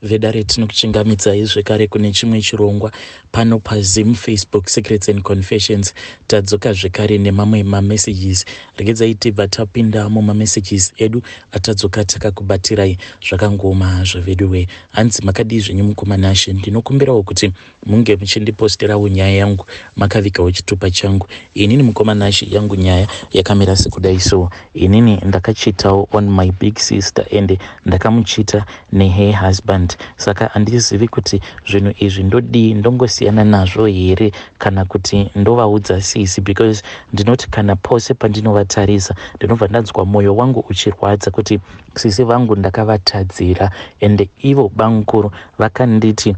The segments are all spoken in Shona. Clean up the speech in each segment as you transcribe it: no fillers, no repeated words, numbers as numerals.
vedare tinokuchingamidzai zvekare kune chimwe chirongwa pano paZim Facebook Secrets and Confessions. Tadzoka zvekare nemamwe mamessages. Regedzai tibva tapinda mumamessages edu atadzoka takakubatirai zvakangoma zveveduwe. Hanzi makadii zvenyu Mukomana, ndinokumbirawo kuti munge muchindiposterawo nyaya yangu makavikawo chitupa changu. Inini Mukomana, yangu nyaya yakamira sekudai so. Inini ndakachitawo on my big sister and ndakamuchita neher husband. Saka handizivi kuti zvinhu izvi ndodii, ndongosiyana nazvo here kana kuti ndovaudza sisi, because ndinoti kana pose pandinovatarisa ndinobva ndanzwa mwoyo wangu uchirwadza kuti sisi vangu ndakavatadzira, ende ivo bankuru vakanditi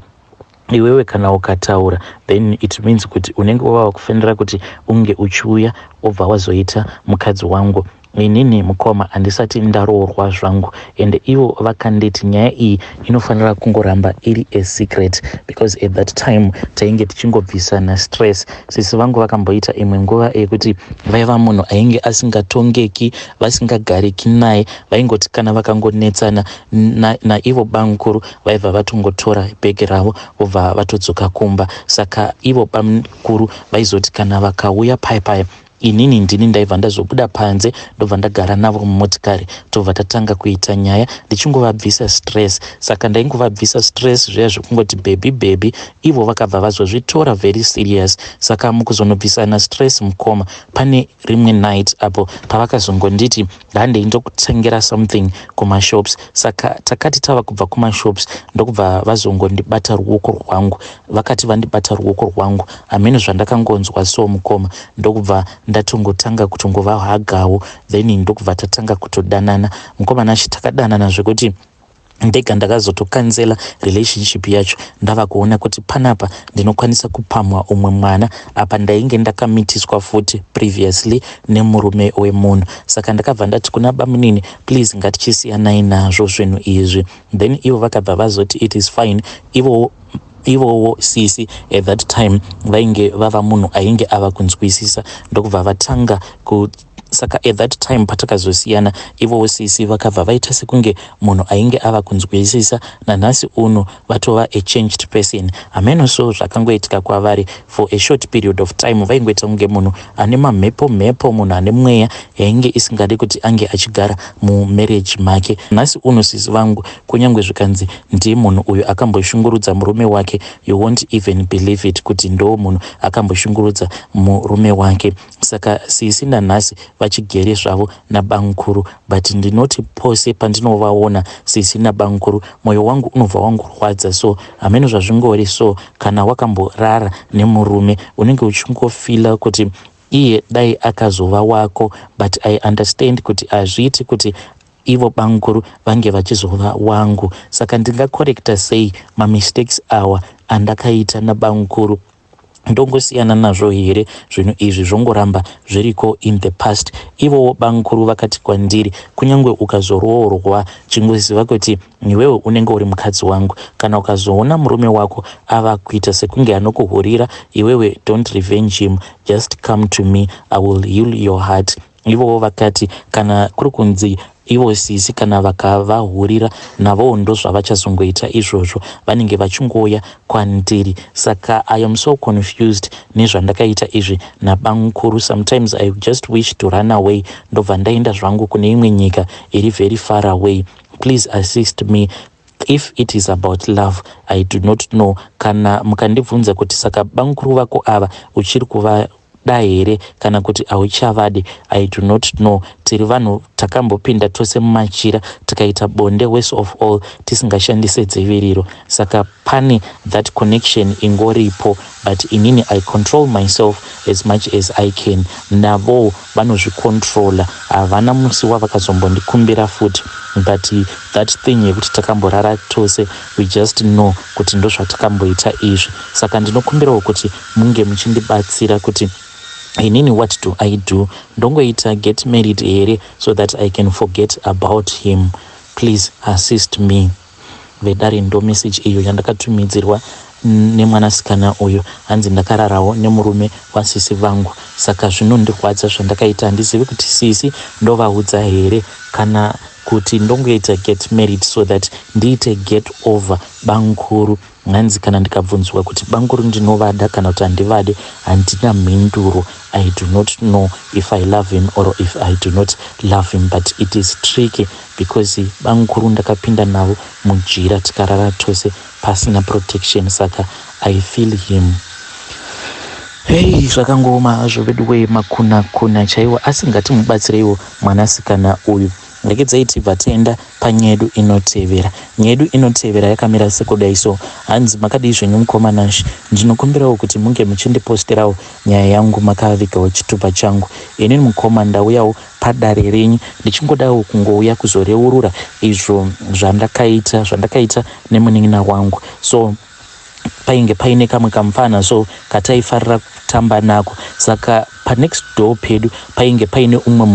iwewe kana ukataura then it means kuti unenge wava kufanira kuti unge uchiuya obva wazoita mukadzi wangu. Inini mukoma handisati ndaroorwa zvangu, ende ivo vakanditi nyaya iyi inofanira kungoramba iri a secret, because at that time tainge tichingobvisana stress. Sisi vangu vakamboita imwe nguva yekuti vaiva munhu ainge asingatongeki, vasingagariki naye, vaingoti kana vakangonetsana naivo bankuru vaibva vatongotora bhegi ravo vobva vatodzoka kumba. Saka ivo bankuru vaizoti kana vakauya paipai, inini ndini ndaibva ndazobuda panze ndobva ndagara navo mumotikari tobva tatanga kuita nyaya ndichingovabvisa stress. Saka ndaingovabvisa stress zviya zvekungoti baby ivo vakabva vazozvitora very serious. Saka mukuzonobvisana stress mukoma, pane rimwe night apo pavakazongonditi ngandeindokutengera something kumashops. Saka takati tava kubva kumashops ndokubva vazongondibata ruoko rwangu. Vakati vandibata ruoko rwangu, hamene zvandakangonzwa so mukoma, ndokubva ndatongotanga kutongovahagawo, then ndokubva tatanga kutodanana. Mukomana takadanana zvekuti ndega ndakazotokanzela relationship yacho. Ndava kuona kuti panapa ndinokwanisa kupamwa umwe mwana apa ndainge ndakamitiswa futi previously nemurume wemunhu. Saka ndakabva ndati kuna bamunini, please ngatichisiyanayi nazvo zvinhu izvi. Then ivo vakabva vazoti it is fine. Ivowo sisi at that time vainge vava munhu ainge ava kunzwisisa, ndokubva vatanga saka at that time patakazosiyana ivowo sisi vakabva vaita sekunge munhu ainge ava kunzwisisa, nanhasi uno vatova a changed person. Hameno so zvakangoitika kwavari for a short period of time. Vaingoita kunge munhu ane mamhepo, munhu ane mweya yainge isingadi kuti ange achigara mumarriage make. Nhasi uno sisi vangu kunyange zvikanzi ndiye munhu uyo akamboshungurudza murume wake, you won't even believe it kuti ndo munhu akamboshungurudza murume wake. Saka sisi nanhasi vachigere zvavo nabankuru, but ndinoti pose pandinovaona sisi nabankuru mwoyo wangu unobva wangorwadza. So hameno zvazvingori so kana wakamborara nemurume unenge uchingofila kuti iye dai akazova wako, but I understand kuti hazviiti kuti ivo bankuru vange vachizova wangu. Saka ndingakorekta sei mamistakes awa andakaita nabankuru? Ndongosiyana nazvo here zvinhu izvi zvongoramba zviriko in the past. Ivo bankuru vakati kwandiri, kunyange ukazoroorwa chingoziva kuti niwewe unenge uri mukadzi wangu. Kana ukazoona murume wako ava kuita sekunge anokuhurira, iwewe don't revenge him, just come to me, I will heal your heart. Ivo vakati kana kuri kunzi ivo sisi kana vakavahurira navo ndo zvavachazongoita izvozvo, vanenge vachingoya kwandiri. Saka I am so confused nezvandakaita izvi nabankuru. Sometimes I just wish to run away, ndobva ndaenda zvangu kune imwe nyika iri very far away. Please assist me. If it is about love, I do not know. Kana mukandibvunza kuti saka bankuru vako ava uchiri kuva da here kana kuti hauchavadi, I do not know. Tiri vanhu takambopinda tose mumachira tikaita bonde, worst of all tisingashandise dziviriro. Saka pane that connection ingoripo, but inini I control myself as much as I can. Navo vanozvicontrola, havana musi wavakazombondikumbira futi, but that thing yekuti takamborara tose we just know kuti ndo zvatakamboita izvi. Saka ndinokumbirawo kuti munge muchindibatsira kuti inini what do I do? Ndongoita get married here so that I can forget about him. Please assist me. Vedari ndo message iyo yandakatumidzirwa nemwanasikana uyu hanzi ndakararawo nemurume wasisi vangu, saka zvinondirwadza zvandakaita. Handizivi kuti sisi ndovaudza here kana kuti ndongoita get married so that ndiite get over banguru. Hanzi kana ndikabvunzwa kuti banguru ndinovada kana kuti handivade, handina mhinduro. I do not know if I love him or if I do not love him, but it is tricky because banguru ndakapinda navo mujira tikarara tose pasina protection, saka I feel him. Hey, zvakangoma zvovedwe makuna chaiwo, asi ngatimubatsireiwo mwanasikana uyu. Ndakidzaiti vatenda panyedu inotevera. Nyedu inotevera yakamira sekudai so. Hanzi makadii zvenyu Mukomana, ndinokumbirawo kuti munge muchindiposterawo nyaya yangu makavikawo chitupa changu. Inini Mukomana ndauyawo padare renyu ndichingodawo kungouya kuzoreurura izvo zvandakaita nemunin'ina wangu. So painge paine kamwe kamufana so kataifarira kutamba nako, saka panext door pedu painge paine umwe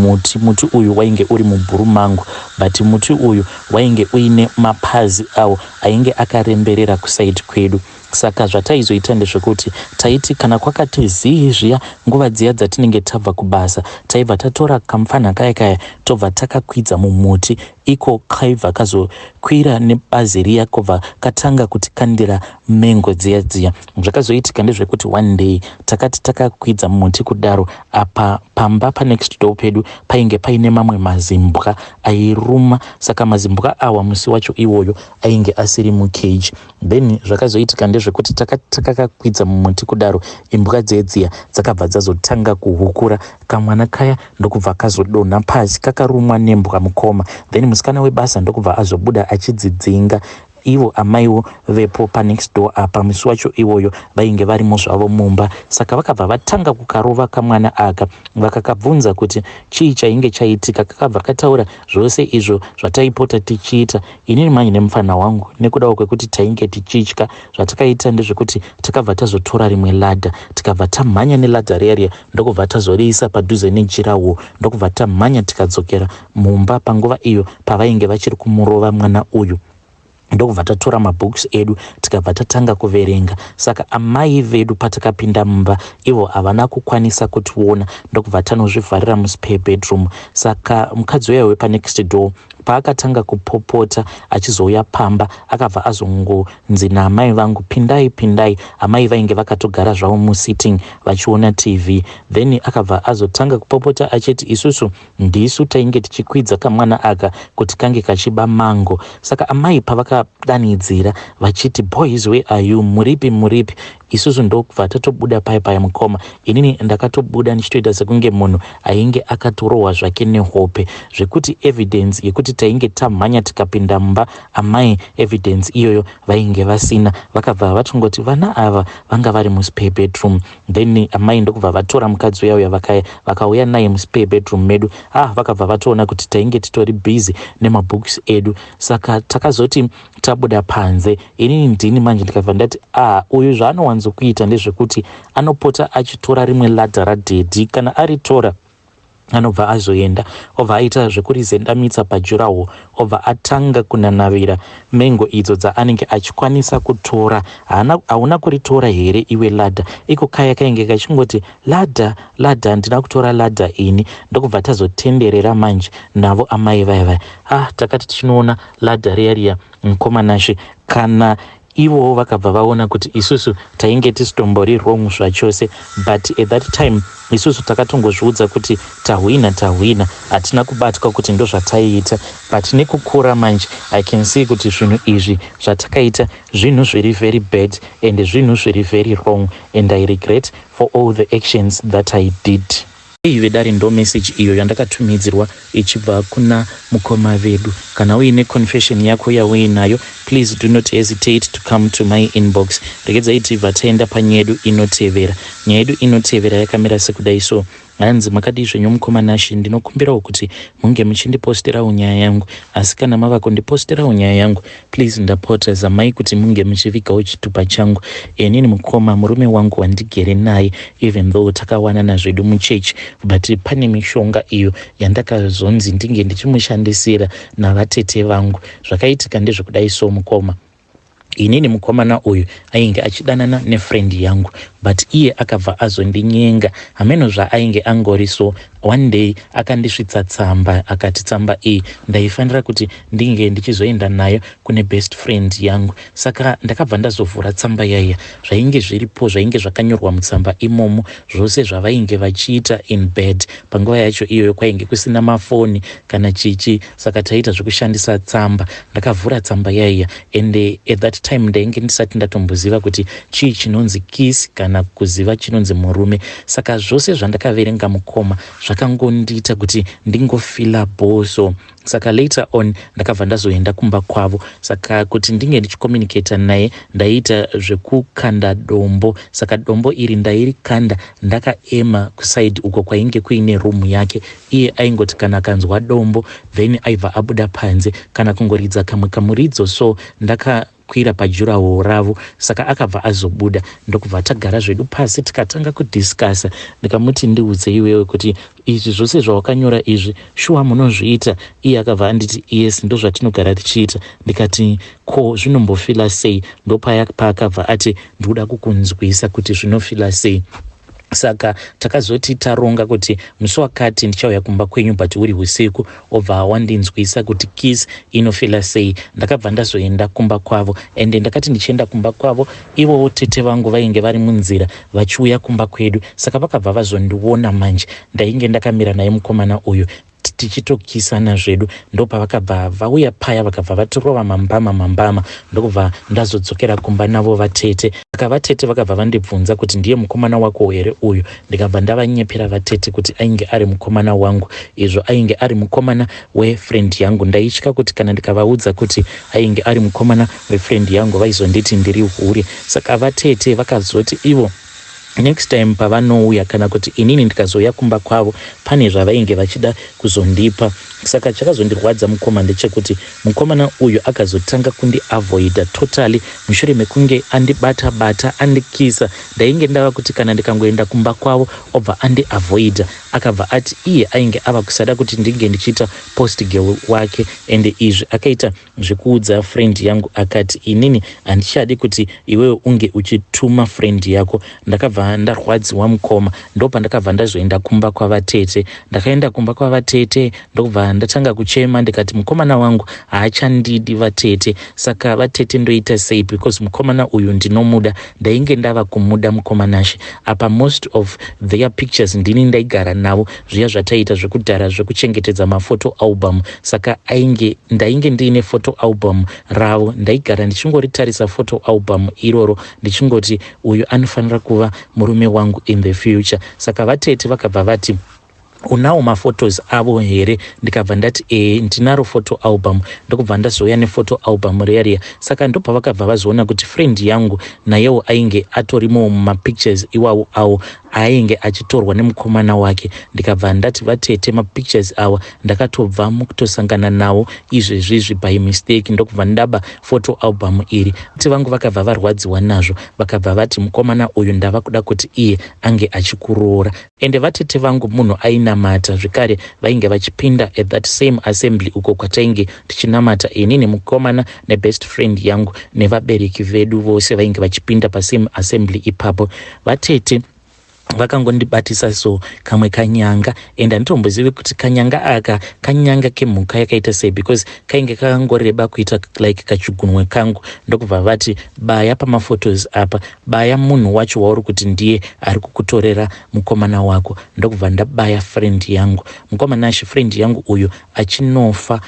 muti uyu wainge uri mubhuru mangu, but muti uyu wainge uine mapazi awo ainge akaremberera kusaidi kwedu. Saka zvataizoita ndezvekuti taiti kana kwakati zii zviya nguva dziya dzatinenge tabva kubasa, taibva tatora kamufana kaya tobva takakwidza mumuti iko kaibva kazokwira nebazi riya kobva katanga kuti kandira mengo dziya. Zvakazoitika ndezvekuti one day takati takakwidza mumuti kudaro, apa pamba panext door pedu painge paine mamwe mazimbwa airuma, saka mazimbwa awa musi wacho iwoyo ainge asiri mucage. Then zvakazoitika ndezvekuti takakakwidza mumuti kudaro, imbwa dzedziya dzakabva dzazotanga kuhukura kamwana kaya ndokubva kazodonha pasi kakarumwa nembwa mukoma. Then musikana webasa ndokubva azobuda achidzidzinga. Ivo amaiwo vepo panext door apa musi wacho iwoyo vainge varimo zvavo mumba, saka vakabva vatanga kukarova kamwana aka. Vakakabvunza kuti chii chainge chaitika, kakabva kataura zvose izvo zvataipota tichiita. Inini manje nemufana wangu nekudawo kwekuti tainge tichitya, zvatakaita ndezvekuti takabva tazotora rimwe ladha tikabva tamhanya neladha riya ndokubva tazoriisa padhuze nejirawo, ndokubva tamhanya tikadzokera mumba panguva iyo pavainge vachiri kumurova mwana uyu. Ndokubva tatora mabooks edu tikabva tatanga kuverenga. Saka amai vedu patakapinda mumba ivo havana kukwanisa kutiona, ndokubva tanozvivharira muspare bedroom. Saka mukadzi uya wepanext door paakatanga kupopota achizouya pamba akabva azongonzi naamai vangu pindai. Amai vainge vakatogara zvavo musitting vachiona TV. Then akabva azotanga kupopota achiti isusu ndisu tainge tichikwidza kamwana aka kuti kange kachiba mango. Saka amai pavakadanidzira vachiti boys where are you, muripi. Isusu ndokubva tatobuda paya Mukoma. Inini ndakatobuda ndichitoita sekunge munhu ainge akatorohwa zvake nehope, zvekuti evidence yekuti tainge tamhanya tikapinda mumba amai evidence iyoyo vainge vasina. Vakabva vatongoti vana ava vanga vari muspare bedroom. Then amai ndokubva vatora mukadzi uya vakauya naye muspare bedroom medu. Vakabva vatoona kuti tainge titori busy nemabooks edu, saka takazoti tabuda panze. Inini ndini manje ndikabva ndati uyu zvaanowanzokuita ndezvekuti anopota achitora rimwe ladha radhedhi, kana aritora anobva azoenda obva aita zvekurizendamitsa pajurawo, obva atanga kunanavira mengo idzo dzaanenge achikwanisa kutora. Hauna kuritora here iwe ladha? Iko kaya kainge kachingoti ladha ndina kutora ladha ini. Ndokubva tazotenderera manje navo amai vaya takati tichinoona ladha riya Mukomanashe, kana ivo vakabva vaona kuti isusu tainge tisitombori wrong zvachose, but at that time isusu takatongozviudza kuti tahwina hatina kubatwa kuti ndo zvataiita. But nekukura manje I can see kuti zvinhu izvi zvatakaita zvinhu zviri very bad and zvinhu zviri very wrong, and I regret for all the actions that I did. Vedare ndo message iyo yandakatumidzirwa ichibva kuna mukoma vedu. Kana uine confession yako yauinayo, please do not hesitate to come to my inbox. Regedzaiti vataenda panyedu inotevera. Nyedu inotevera yakamira sekudai so. Hanzi makadii zvenyu Mukomanashi, ndinokumbirawo kuti munge muchindiposterawo nyaya yangu, asi kana mava kundiposterawo nyaya yangu please ndapota zamai kuti munge muchivigawo chitupa changu. Inini Mukoma murume wangu wandigere naye, even though takawanana zvedu muchechi, but pane mishonga iyo yandakazonzi ndinge ndichimushandisira navatete vangu. Zvakaitika ndezvekudai so Mukoma. inini mukomana uyu ainge achidanana nefriend yangu, but iye akabva azondinyenga hameno zvaainge angori. So one day akandisvitsa tsamba akati tsamba iyi ndaifanira kuti ndinge ndichizoenda nayo kune best friend yangu. Saka ndakabva ndazovhura tsamba yaiya, zvainge zviripo zvainge zvakanyorwa mutsamba imomo zvose zvavainge vachiita in bed. Panguva yacho iyoyo kwainge kusina mafoni kana chichi, saka taita zvekushandisa tsamba. Ndakavhura tsamba yaiya ende at that time ndainge ndisati ndatomboziva kuti chii chinonzi kiss kana kuziva chinonzi murume. Saka zvose zvandakaverenga mukoma zvakangondiita kuti ndingofila boso. Saka later on ndakabva ndazoenda kumba kwavo. Saka kuti ndinge ndichicommunicata naye ndaita zvekukanda dombo. Saka dombo iri ndairikanda ndakaema kusaidi uko kwainge kuine rumu yake. Iye aingoti kana akanzwa dombo then aibva abuda panze kana kungoridza kamwe kamuridzo. So ndakakwira pajuraho ravo. Saka akabva azobuda ndokubva tagara zvedu pasi tikatanga kudhiskasa. Ndikamuti ndiudze iwewe kuti izvi zvose zvawakanyora izvi shuwa munozviita? Iye akabva anditi yes, ndo zvatinogara tichiita. Ndikati ko zvinombofila sei? Ndopaya paakabva ati ndikuda kukunzwisa kuti zvinofila sei. Saka takazoti taronga kuti musi wakati ndichauya kumba kwenyu but uri usiku, obva wandinzwisa kuti kiss inofila sei. Ndakabva ndazoenda kumba kwavo ende ndakati ndichienda kumba kwavo ivo tete vangu vainge vari munzira vachiuya kumba kwedu. Saka vakabva vazondiona manje ndainge ndakamira naye mukomana uyu tichitokisana zvedu. Ndopa vakabva vauya paya vakabva vatirova mambama ndokubva ndazodzokera kumba navo vatete. Saka vatete vakabva vandibvunza kuti ndiye mukomana wako here uyu? Ndikabva ndavanyepera vatete kuti ainge ari mukomana wangu, izvo ainge ari mukomana wefriend yangu. Ndaitya kuti kana ndikavaudza kuti ainge ari mukomana wefriend yangu vaizonditi ndiri huri. Saka vatete vakazoti ivo next time pavanouya kana kuti inini ndikazouya kumba kwavo pane zvavainge vachida kuzondipa. Saka chakazondirwadza mukoma ndechekuti mukomana uyu akazotanga kundiavoida totally mushure mekunge andibata andikisa. Ndainge ndava kuti kana ndikangoenda kumba kwavo obva andiavoida. Akabva ati iye ainge ava kusada kuti ndinge ndichiita post girl wake, ende izvi akaita zvekuudza friend yangu akati inini handichadi kuti iwewe unge uchituma friend yako. Ndakabva ndarwadziwa mukoma. Ndopa ndakabva ndazoenda kumba kwavatete. Ndakaenda kumba kwavatete ndokubva ndatanga kuchema ndikati mukomana wangu haachandidi vatete. Saka vatete ndoita sei because mukomana uyu ndinomuda. Ndainge ndava kumuda mukomanashe. Apa most of their pictures ndini ndaigara navo, zviya zvataita zvekudhara zvekuchengetedza mafoto album. Saka ndainge ndiine photo album ravo. Ndaigara ndichingoritarisa photo album iroro ndichingoti uyu anofanira kuva murume wangu in the future. Saka vatete vakabva vati unawo maphotos avo here? Ndikabva ndati ndinaro photo album. Ndokubva ndazoya nephoto album reria. Saka ndopa vakabva vazoona kuti friend yangu nayewo ainge atorimo mapictures iwawo awo ainge achitorwa nemukomana wake. Ndikabva ndati vatete mapictures awa ndakatobva mukutosangana nawo izvezvizvi by mistake. Ndokubva ndaba photo album iri. Kuti vangu vakabva varwadziwa nazvo vakabva vati mukomana uyu ndava kuda kuti iye ange achikuroora. Ende vatete vangu munhu ainamata zvekare vainge vachipinda at that same assembly uko kwatainge tichinamata inini mukomana nebest friend yangu nevabereki vedu vose vainge vachipinda pasame assembly ipapo. Vatete vakangondibatisa so kamwe kanyanga, enda nditombozive kuti kanyanga aka kanyanga kemhuka yakaita sei because kainge kakangoreba kuita like kachigunwe kangu. Ndokubva vati baya pamaphotos apa, baya munhu wacho wauri kuti ndiye ari kukutorera mukomana wako. Ndokubva ndabaya friend yangu. Mukomana ashi friend yangu uyu achinofa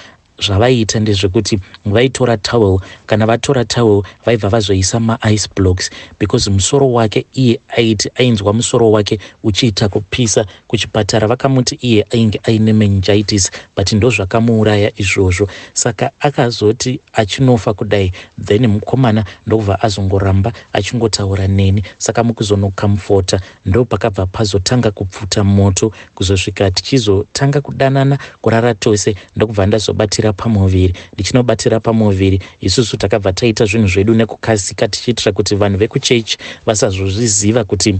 zvavaiita ndezvekuti vaitora towel, kana vatora towel vaibva vazoisa maice blocks because musoro wake iye ainzwa musoro wake uchiita kupisa. Kuchipatara vakamuti iye ainge aine meningitis but ndo zvakamuuraya izvozvo. Saka akazoti achinofa kudai then mukomana ndobva azongoramba achingotaura neni. Saka mukuzonokamfota ndo pakabva pazotanga kupfuta moto kuzosvika tichizotanga kudanana kurara tose. Ndokubva ndazobatira pamoviri. Ndichinobatira pamoviri isusu takabva taita zvinhu zvedu nekukasika tichiitira kuti vanhu vekuchechi vasazozviziva kuti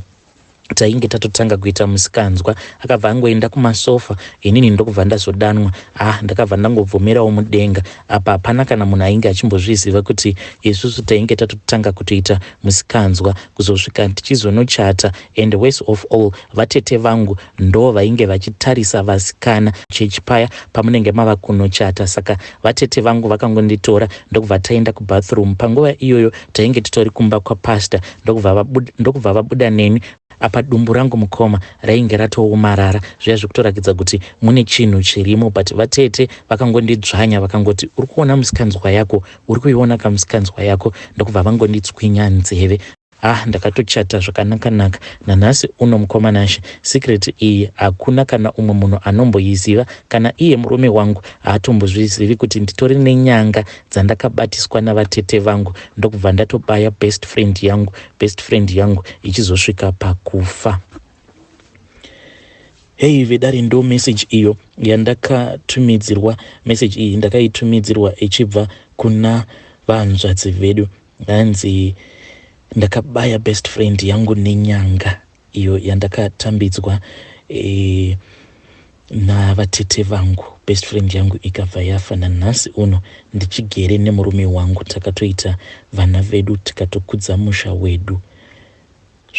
tainge tatotanga kuita musikanzwa akabva angoenda kumasofa, inini ndokubva ndazodanwa. Ndakabva ndangobvumirawo mudenga. Apa hapana kana munhu ainge achimbozviziva kuti isusu tainge tatotanga kutoita musikanzwa kuzosvika tichizonochata. And worst of all, vatete vangu ndo vainge vachitarisa vasikana chechi paya pamunenge mava kunochata. Saka vatete vangu vakangonditora ndokubva taenda kubathroom. Panguva iyoyo tainge titori kumba kwapasta, ndokubva vabuda neni. Apa dumbu rangu mukoma rainge ratoomarara, zviya zvekutorakidza kuti mune chinhu chirimo. But vatete vakangondidzvanya vakangoti, uri kuona musikanzwa yako, uri kuiona kamusikanzwa yako. Ndokubva vangonditswinya nzeve. Ndakatochata zvakanaka-naka. Nanhasi uno mukomanashe, secret iyi hakuna kana umwe munhu anomboiziva, kana iye murume wangu haatombozvizivi kuti nditori nenyanga dzandakabatiswa navatete vangu. Ndokubva ndatobaya best friend yangu ichizosvika pakufa. Hei vedari, ndo message iyo yandakatumidzirwa. Message iyi ndakaitumidzirwa ichibva kuna vanzvadzi vedu. Hanzi ndakabaya best friend yangu nenyanga, iyo yandakatambidzwa navatete vangu. Best friend yangu ikabva yafa. Nanhasi uno ndichigere nemurume wangu, takatoita vana vedu, tikatokudza musha wedu.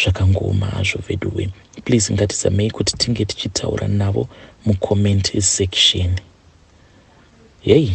Zvakangoma hazvo vedu we. Please ngatizamei kuti tinge tichitaura navo mucomment section. Hey.